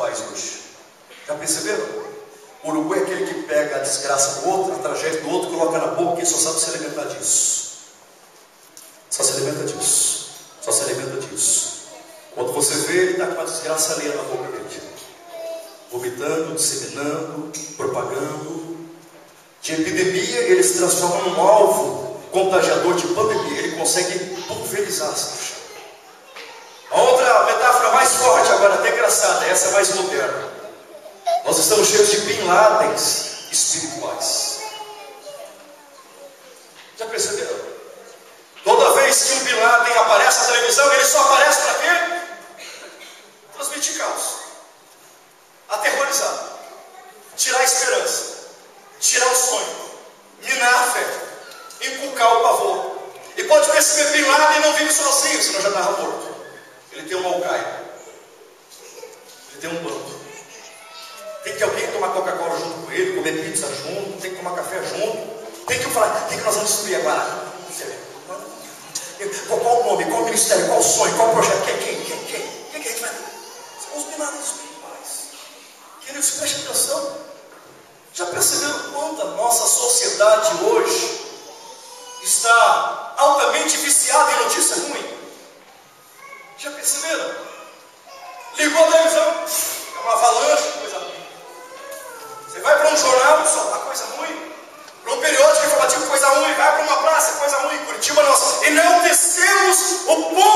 espirituais hoje. Já perceberam? O urubu é aquele que pega a desgraça do outro, a tragédia do outro, coloca na boca e só sabe se alimentar disso. Só se alimenta disso. Só se alimenta disso. Quando você vê, ele está com uma desgraça alheia na boca dele, vomitando, disseminando, propagando. De epidemia, ele se transforma num alvo contagiador de pandemia. Ele consegue pulverizar-se. A outra metáfora mais forte, agora até engraçada, essa é mais moderna. Nós estamos cheios de Bin Ladens espirituais. Já perceberam? Toda vez que um Bin Laden aparece na televisão, ele só aparece para quê? Transmitir caos, aterrorizar, tirar a esperança, tirar o sonho, minar a fé, inculcar o pavor. E pode perceber, Bin Laden não vive sozinho, senão já estava morto. Ele tem uma Al-Qaeda, ele tem um bando. Tem que alguém tomar Coca-Cola junto com ele, comer pizza junto, tem que tomar café junto. Tem que falar, o que nós vamos destruir agora? Qual o nome, qual o ministério, qual o sonho, qual o projeto? Quem a gente vai? São os milagres espirituais. Queridos, preste atenção. Já perceberam quanto a nossa sociedade hoje está altamente viciada em notícia ruim? Já perceberam? Ligou a televisão, é uma avalanche de coisa ruim. Você vai para um jornal, só uma coisa ruim. Para um periódico informativo, coisa ruim. Vai para uma praça, coisa ruim. Curitiba, nós enaltecemos o povo